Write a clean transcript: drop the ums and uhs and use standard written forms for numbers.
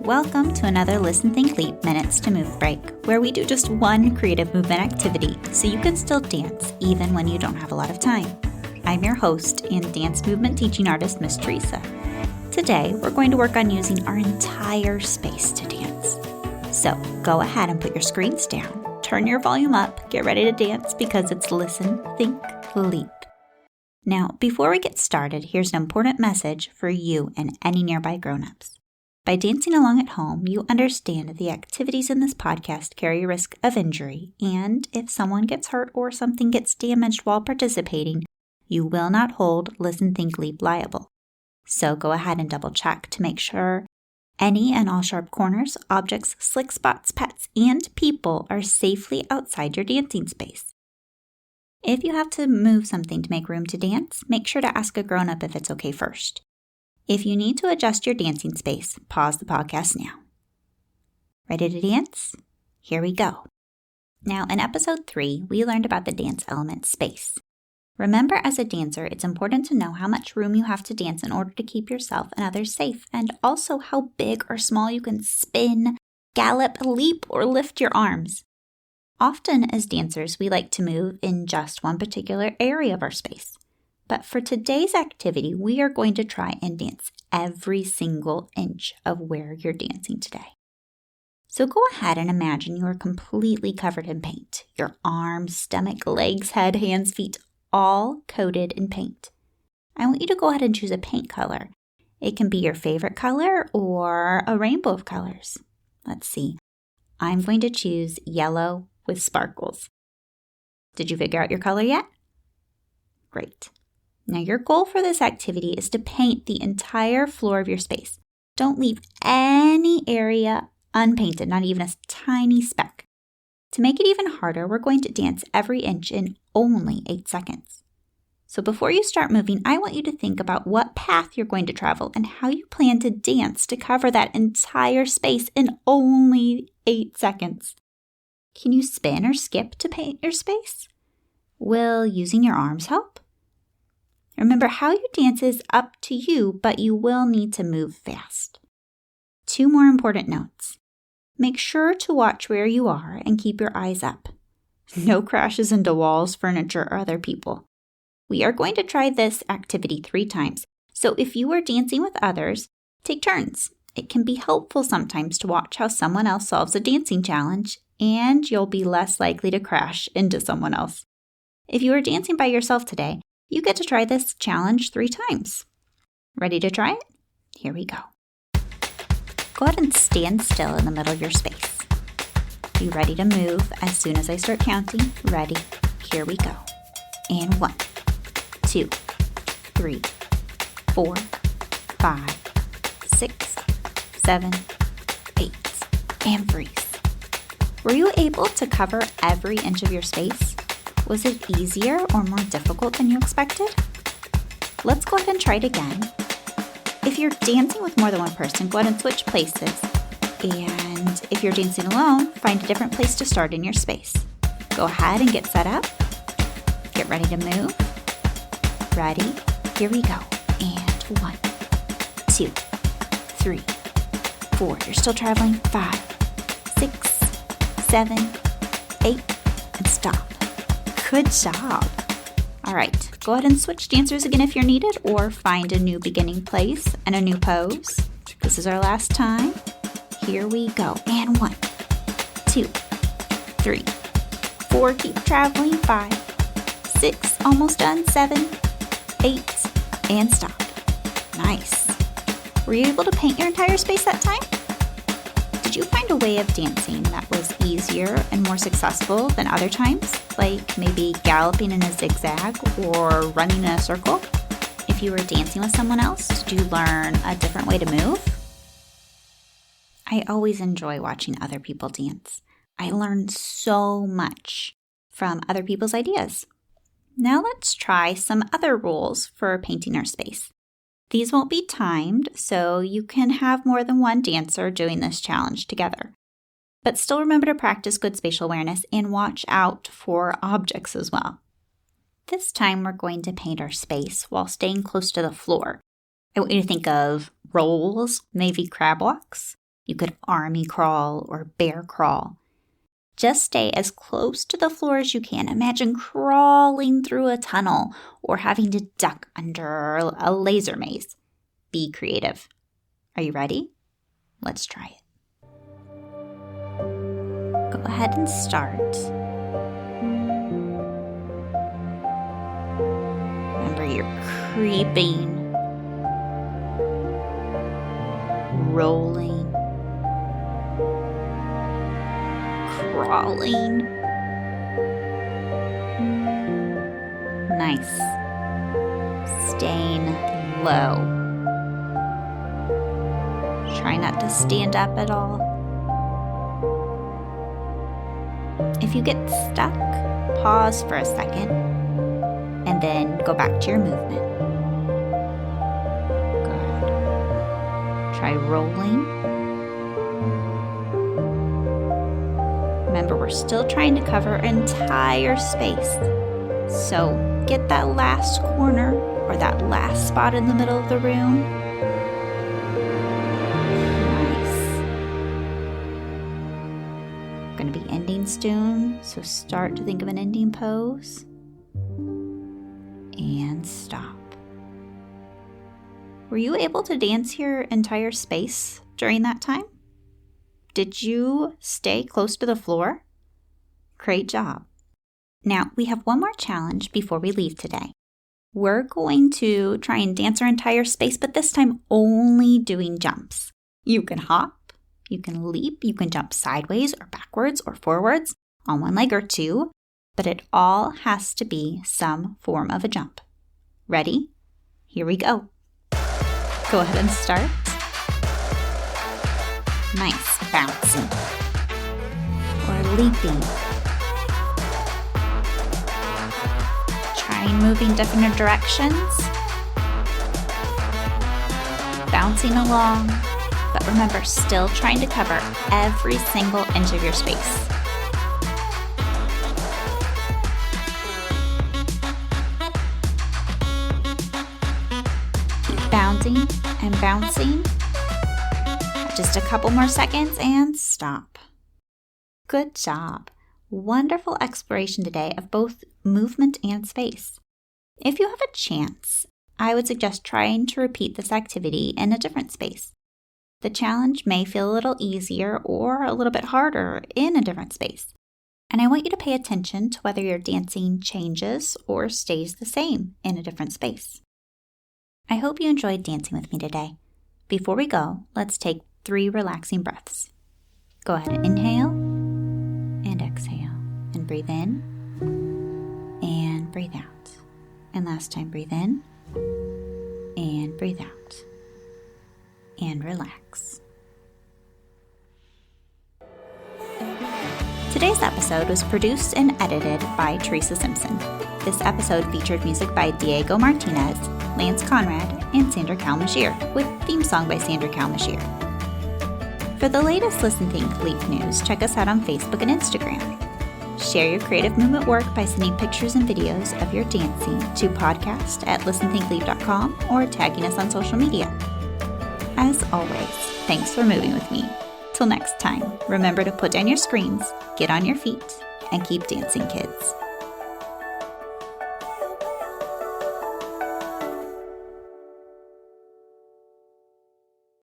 Welcome to another Listen.Think.Leap Minutes to Move break, where we do just one creative movement activity so you can still dance even when you don't have a lot of time. I'm your host and dance movement teaching artist, Miss Teresa. Today, we're going to work on using our entire space to dance. So go ahead and put your screens down, turn your volume up, get ready to dance because it's Listen, Think, Leap. Now, before we get started, here's an important message for you and any nearby grown-ups. By dancing along at home, you understand the activities in this podcast carry a risk of injury, and if someone gets hurt or something gets damaged while participating, you will not hold Listen, Think, Leap liable. So go ahead and double check to make sure any and all sharp corners, objects, slick spots, pets, and people are safely outside your dancing space. If you have to move something to make room to dance, make sure to ask a grown-up if it's okay first. If you need to adjust your dancing space, pause the podcast now. Ready to dance? Here we go. Now, in episode 3, we learned about the dance element space. Remember, as a dancer, it's important to know how much room you have to dance in order to keep yourself and others safe, and also how big or small you can spin, gallop, leap, or lift your arms. Often, as dancers, we like to move in just one particular area of our space. But for today's activity, we are going to try and dance every single inch of where you're dancing today. So go ahead and imagine you are completely covered in paint. Your arms, stomach, legs, head, hands, feet, all coated in paint. I want you to go ahead and choose a paint color. It can be your favorite color or a rainbow of colors. Let's see. I'm going to choose yellow with sparkles. Did you figure out your color yet? Great. Now, your goal for this activity is to paint the entire floor of your space. Don't leave any area unpainted, not even a tiny speck. To make it even harder, we're going to dance every inch in only 8 seconds. So before you start moving, I want you to think about what path you're going to travel and how you plan to dance to cover that entire space in only 8 seconds. Can you spin or skip to paint your space? Will using your arms help? Remember, how you dance is up to you, but you will need to move fast. 2 more important notes. Make sure to watch where you are and keep your eyes up. No crashes into walls, furniture, or other people. We are going to try this activity 3 times, so if you are dancing with others, take turns. It can be helpful sometimes to watch how someone else solves a dancing challenge, and you'll be less likely to crash into someone else. If you are dancing by yourself today, you get to try this challenge 3 times. Ready to try it? Here we go. Go ahead and stand still in the middle of your space. Be ready to move as soon as I start counting. Ready? Here we go. And 1, 2, 3, 4, 5, 6, 7, 8, and freeze. Were you able to cover every inch of your space? Was it easier or more difficult than you expected? Let's go ahead and try it again. If you're dancing with more than one person, go ahead and switch places. And if you're dancing alone, find a different place to start in your space. Go ahead and get set up. Get ready to move. Ready? Here we go. And 1, 2, 3, 4. You're still traveling. 5, 6, 7, 8, and stop. Good job. All right, go ahead and switch dancers again if you're needed, or find a new beginning place and a new pose. This is our last time. Here we go. And 1, 2, 3, 4. Keep traveling. 5, 6. Almost done. 7, 8, and stop. Nice. Were you able to paint your entire space that time? Did you find a way of dancing that was easier and more successful than other times, like maybe galloping in a zigzag or running in a circle? If you were dancing with someone else, did you learn a different way to move? I always enjoy watching other people dance. I learn so much from other people's ideas. Now let's try some other rules for painting our space. These won't be timed, so you can have more than one dancer doing this challenge together. But still remember to practice good spatial awareness and watch out for objects as well. This time we're going to paint our space while staying close to the floor. I want you to think of rolls, maybe crab walks. You could army crawl or bear crawl. Just stay as close to the floor as you can. Imagine crawling through a tunnel or having to duck under a laser maze. Be creative. Are you ready? Let's try it. Go ahead and start. Remember, you're creeping, rolling, crawling. Nice. Staying low. Try not to stand up at all. If you get stuck, pause for a second and then go back to your movement. Good. Try rolling. Remember, we're still trying to cover entire space. So get that last corner or that last spot in the middle of the room. Nice. We're going to be ending soon, so start to think of an ending pose. And stop. Were you able to dance your entire space during that time? Did you stay close to the floor? Great job. Now, we have one more challenge before we leave today. We're going to try and dance our entire space, but this time only doing jumps. You can hop, you can leap, you can jump sideways or backwards or forwards on one leg or two, but it all has to be some form of a jump. Ready? Here we go. Go ahead and start. Nice, bouncing or leaping. Try moving different directions. Bouncing along, but remember, still trying to cover every single inch of your space. Keep bounding and bouncing. Just a couple more seconds and stop. Good job. Wonderful exploration today of both movement and space. If you have a chance, I would suggest trying to repeat this activity in a different space. The challenge may feel a little easier or a little bit harder in a different space. And I want you to pay attention to whether your dancing changes or stays the same in a different space. I hope you enjoyed dancing with me today. Before we go, let's take 3 relaxing breaths. Go ahead and inhale and exhale. And breathe in and breathe out. And last time, breathe in and breathe out. And relax. Today's episode was produced and edited by Teresa Simpson. This episode featured music by Diego Martinez, Lance Conrad, and Sandra Kalmashir, with theme song by Sandra Kalmashir. For the latest Listen.Think.Leap news, check us out on Facebook and Instagram. Share your creative movement work by sending pictures and videos of your dancing to podcast@listen.think.leap.com or tagging us on social media. As always, thanks for moving with me. Till next time, remember to put down your screens, get on your feet, and keep dancing, kids.